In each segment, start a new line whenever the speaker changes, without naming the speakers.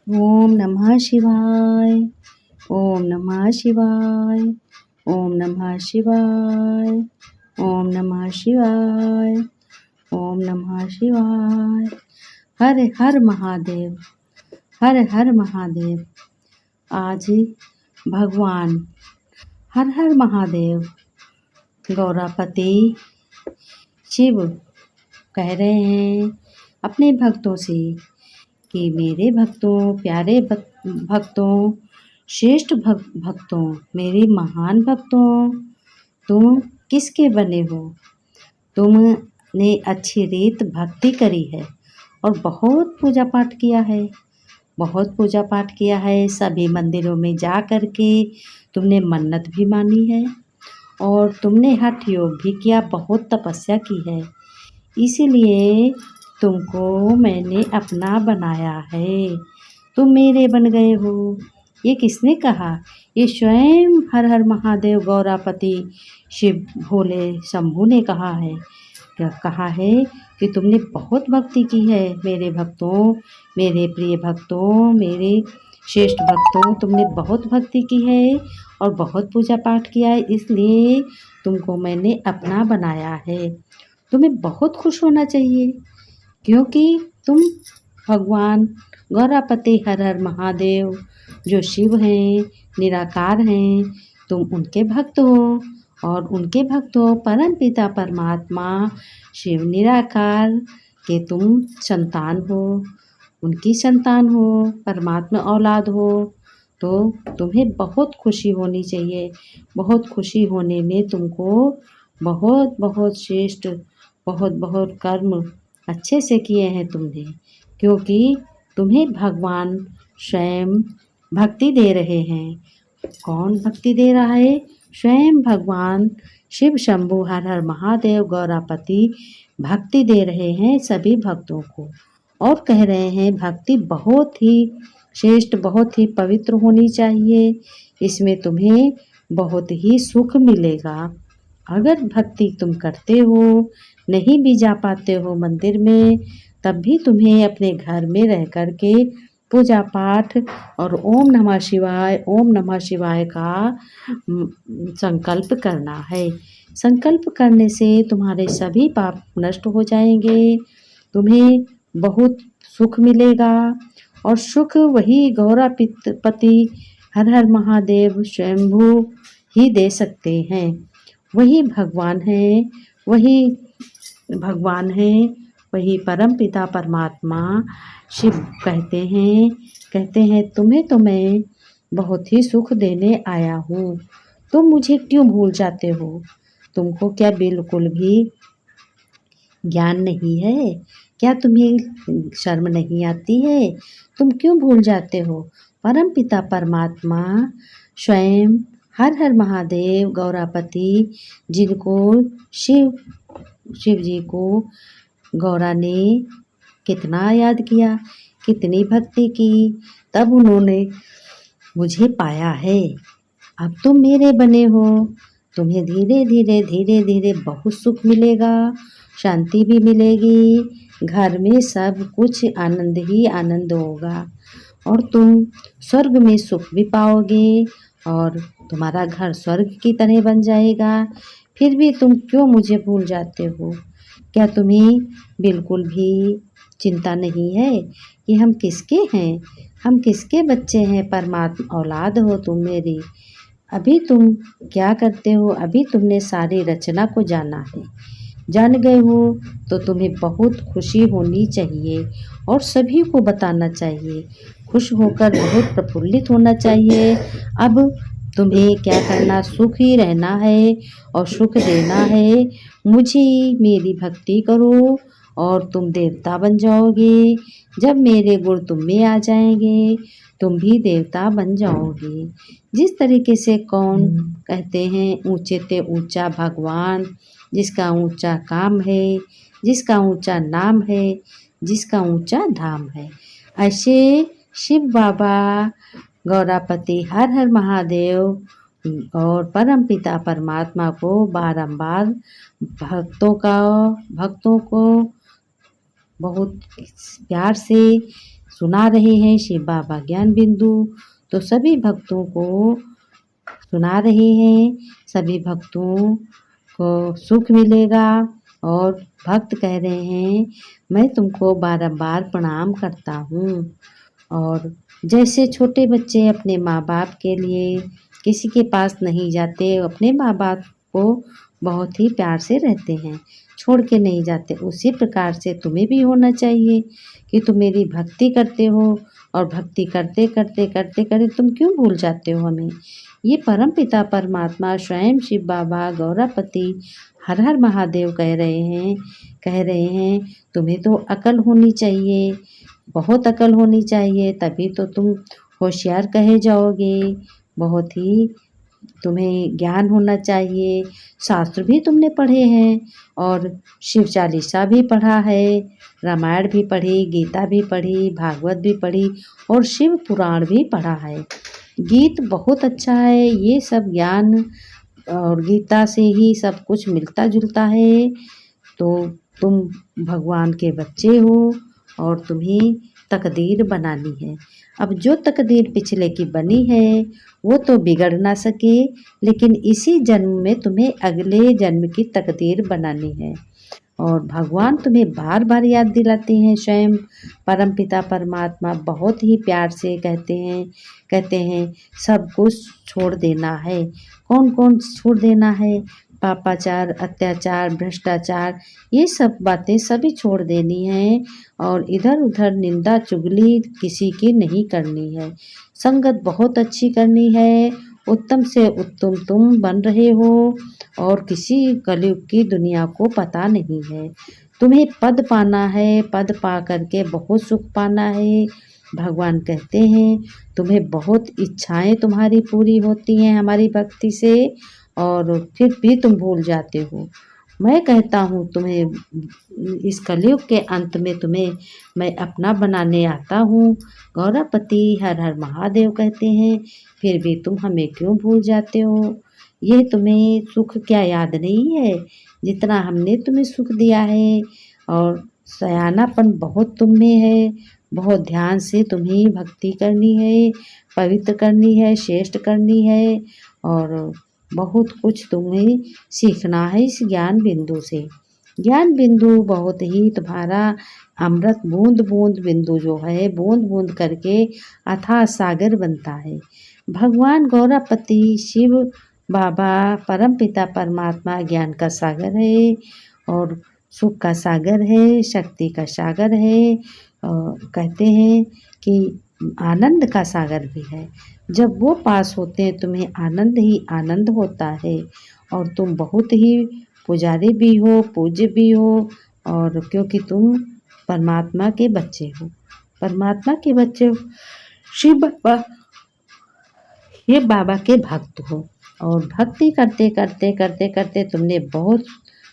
ओम नमः शिवाय। ओम नमः शिवाय। ओम नमः शिवाय। ओम नमः शिवाय। ओम नमः शिवाय। हर हर महादेव। हर हर महादेव। आज भगवान हर हर महादेव गौरापति शिव कह रहे हैं अपने भक्तों से कि मेरे भक्तों, प्यारे भक्तों, श्रेष्ठ भक्तों, मेरे महान भक्तों, तुम किसके बने हो? तुमने अच्छी रीत भक्ति करी है और बहुत पूजा पाठ किया है। बहुत पूजा पाठ किया है। सभी मंदिरों में जा कर के तुमने मन्नत भी मानी है और तुमने हठ योग भी किया, बहुत तपस्या की है। इसीलिए तुमको मैंने अपना बनाया है। तुम मेरे बन गए हो। ये किसने कहा? ये स्वयं हर हर महादेव गौरापति शिव भोले शंभू ने कहा है। क्या कहा है कि तुमने बहुत भक्ति की है मेरे भक्तों, मेरे प्रिय भक्तों, मेरे श्रेष्ठ भक्तों, तुमने बहुत भक्ति की है और बहुत पूजा पाठ किया है, इसलिए तुमको मैंने अपना बनाया है। तुम्हें बहुत खुश होना चाहिए क्योंकि तुम भगवान गौरापति हर हर महादेव जो शिव हैं, निराकार हैं, तुम उनके भक्त हो और उनके भक्त हो परम पिता परमात्मा शिव निराकार के तुम संतान हो, उनकी संतान हो, परमात्मा औलाद हो। तो तुम्हें बहुत खुशी होनी चाहिए। बहुत खुशी होने में तुमको बहुत बहुत श्रेष्ठ, बहुत बहुत कर्म अच्छे से किए हैं तुमने, क्योंकि तुम्हें भगवान स्वयं भक्ति दे रहे हैं। कौन भक्ति दे रहा है? स्वयं भगवान शिव शंभू हर हर महादेव गौरापति भक्ति दे रहे हैं सभी भक्तों को और कह रहे हैं भक्ति बहुत ही श्रेष्ठ, बहुत ही पवित्र होनी चाहिए। इसमें तुम्हें बहुत ही सुख मिलेगा। अगर भक्ति तुम करते हो, नहीं भी जा पाते हो मंदिर में, तब भी तुम्हें अपने घर में रह कर के पूजा पाठ और ओम नमः शिवाय, ओम नमः शिवाय का संकल्प करना है। संकल्प करने से तुम्हारे सभी पाप नष्ट हो जाएंगे। तुम्हें बहुत सुख मिलेगा और सुख वही गौरापति हर हर महादेव स्वयंभू ही दे सकते हैं। वही भगवान है, वही भगवान है, वही परम पिता परमात्मा शिव कहते हैं तुम्हें तो मैं बहुत ही सुख देने आया हूँ। तुम मुझे क्यों भूल जाते हो? तुमको क्या बिल्कुल भी ज्ञान नहीं है? क्या तुम्हें शर्म नहीं आती है? तुम क्यों भूल जाते हो? परम पिता परमात्मा स्वयं हर हर महादेव गौरापति जिनको शिव जी को गौरा ने कितना याद किया, कितनी भक्ति की, तब उन्होंने मुझे पाया है। अब तुम मेरे बने हो। तुम्हें धीरे धीरे धीरे धीरे बहुत सुख मिलेगा, शांति भी मिलेगी, घर में सब कुछ आनंद ही आनंद होगा और तुम स्वर्ग में सुख भी पाओगे और तुम्हारा घर स्वर्ग की तरह बन जाएगा। फिर भी तुम क्यों मुझे भूल जाते हो? क्या तुम्हें बिल्कुल भी चिंता नहीं है कि हम किसके हैं? हम किसके बच्चे हैं? परमात्मा औलाद हो तुम मेरी। अभी तुम क्या करते हो? अभी तुमने सारी रचना को जाना है। जान गए हो तो तुम्हें बहुत खुशी होनी चाहिए और सभी को बताना चाहिए। खुश होकर बहुत प्रफुल्लित होना चाहिए। अब तुम्हें क्या करना? सुख ही रहना है और सुख देना है। मुझे मेरी भक्ति करो और तुम देवता बन जाओगे। जब मेरे गुण तुम में आ जाएंगे, तुम भी देवता बन जाओगे। जिस तरीके से कौन कहते हैं ऊंचे ते ऊंचा भगवान, जिसका ऊंचा काम है, जिसका ऊंचा नाम है, जिसका ऊंचा धाम है, ऐसे शिव बाबा गौरापति हर हर महादेव और परम पिता परमात्मा को बारंबार भक्तों को बहुत प्यार से सुना रहे हैं शिव बाबा ज्ञान बिंदु, तो सभी भक्तों को सुना रहे हैं, सभी भक्तों को सुख मिलेगा। और भक्त कह रहे हैं मैं तुमको बारंबार प्रणाम करता हूँ। और जैसे छोटे बच्चे अपने माँ बाप के लिए किसी के पास नहीं जाते, अपने माँ बाप को बहुत ही प्यार से रहते हैं, छोड़ के नहीं जाते, उसी प्रकार से तुम्हें भी होना चाहिए कि तुम मेरी भक्ति करते हो, और भक्ति करते करते करते करते तुम क्यों भूल जाते हो हमें। ये परम पिता परमात्मा स्वयं शिव बाबा गौरापति हर हर महादेव कह रहे हैं तुम्हें तो अकल होनी चाहिए, बहुत अकल होनी चाहिए, तभी तो तुम होशियार कहे जाओगे। बहुत ही तुम्हें ज्ञान होना चाहिए, शास्त्र भी तुमने पढ़े हैं, और शिव चालीसा भी पढ़ा है, रामायण भी पढ़ी, गीता भी पढ़ी, भागवत भी पढ़ी, और शिव पुराण भी पढ़ा है। गीत बहुत अच्छा है, ये सब ज्ञान और गीता से ही सब कुछ मिलता जुलता है। तो तुम भगवान के बच्चे हो और तुम्हें तकदीर बनानी है। अब जो तकदीर पिछले की बनी है वो तो बिगड़ ना सके, लेकिन इसी जन्म में तुम्हें अगले जन्म की तकदीर बनानी है। और भगवान तुम्हें बार बार याद दिलाते हैं, स्वयं परमपिता परमात्मा बहुत ही प्यार से कहते हैं सब कुछ छोड़ देना है। कौन कौन छोड़ देना है? पापाचार, अत्याचार, भ्रष्टाचार, ये सब बातें सभी छोड़ देनी है, और इधर उधर निंदा चुगली किसी की नहीं करनी है। संगत बहुत अच्छी करनी है, उत्तम से उत्तम तुम बन रहे हो, और किसी कलयुग की दुनिया को पता नहीं है। तुम्हें पद पाना है, पद पा करके बहुत सुख पाना है। भगवान कहते हैं तुम्हें बहुत इच्छाएं तुम्हारी पूरी होती हैं हमारी भक्ति से, और फिर भी तुम भूल जाते हो। मैं कहता हूँ तुम्हें इस कलयुग के अंत में तुम्हें मैं अपना बनाने आता हूँ। गौरापति हर हर महादेव कहते हैं, फिर भी तुम हमें क्यों भूल जाते हो? ये तुम्हें सुख क्या याद नहीं है जितना हमने तुम्हें सुख दिया है? और सयानापन बहुत तुम में है, बहुत ध्यान से तुम्हें भक्ति करनी है, पवित्र करनी है, श्रेष्ठ करनी है, और बहुत कुछ तुम्हें सीखना है इस ज्ञान बिंदु से। ज्ञान बिंदु बहुत ही तुम्हारा अमृत बूंद बूंद बिंदु जो है, बूंद बूंद करके अथाह सागर बनता है। भगवान गौरापति शिव बाबा परमपिता परमात्मा ज्ञान का सागर है, और सुख का सागर है, शक्ति का सागर है, और कहते हैं कि आनंद का सागर भी है। जब वो पास होते हैं तुम्हें आनंद ही आनंद होता है, और तुम बहुत ही पुजारी भी हो, पूज्य भी हो, और क्योंकि तुम परमात्मा के बच्चे हो, परमात्मा के बच्चे हो, शिव बाबा ये बाबा के भक्त हो। और भक्ति करते करते करते करते तुमने बहुत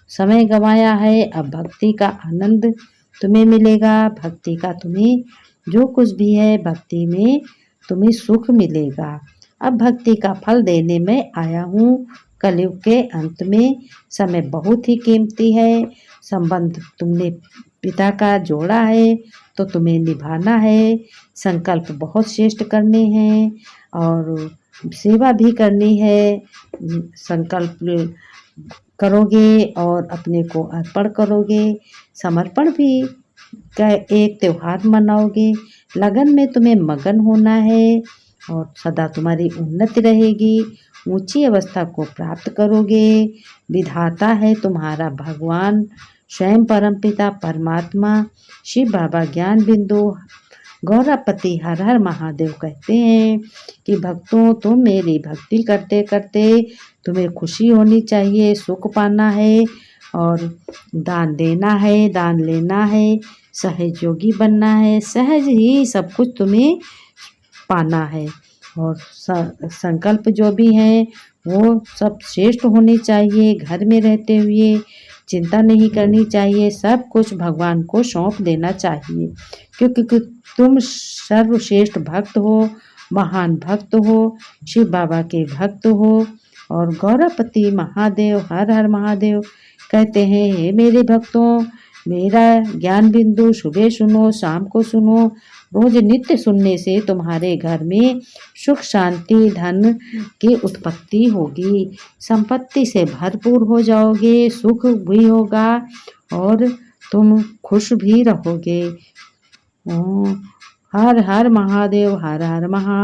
समय गंवाया है, अब भक्ति का आनंद तुम्हें मिलेगा। भक्ति का तुम्हें जो कुछ भी है, भक्ति में तुम्हें सुख मिलेगा। अब भक्ति का फल देने में आया हूँ। कलयुग के अंत में समय बहुत ही कीमती है, संबंध तुमने पिता का जोड़ा है तो तुम्हें निभाना है। संकल्प बहुत श्रेष्ठ करने हैं, और सेवा भी करनी है। संकल्प करोगे और अपने को अर्पण करोगे, समर्पण भी का एक त्योहार मनाओगे। लगन में तुम्हें मगन होना है, और सदा तुम्हारी उन्नति रहेगी, ऊंची अवस्था को प्राप्त करोगे। विधाता है तुम्हारा भगवान स्वयं परमपिता परमात्मा शिव बाबा ज्ञान बिंदु गौरापति हर हर महादेव कहते हैं कि भक्तों तुम मेरी भक्ति करते करते तुम्हें खुशी होनी चाहिए, सुख पाना है, और दान देना है, दान लेना है, सहयोगी बनना है, सहज ही सब कुछ तुम्हें पाना है। और संकल्प जो भी हैं वो सब श्रेष्ठ होने चाहिए। घर में रहते हुए चिंता नहीं करनी चाहिए, सब कुछ भगवान को सौंप देना चाहिए, क्योंकि तुम सर्वश्रेष्ठ भक्त हो, महान भक्त हो, शिव बाबा के भक्त हो। और गौरापति महादेव हर हर महादेव कहते हैं हे मेरे भक्तों, मेरा ज्ञान बिंदु सुबह सुनो, शाम को सुनो, रोज नित्य सुनने से तुम्हारे घर में सुख शांति धन की उत्पत्ति होगी, संपत्ति से भरपूर हो जाओगे, सुख भी होगा और तुम खुश भी रहोगे। ओम हर हर महादेव, हर हर महा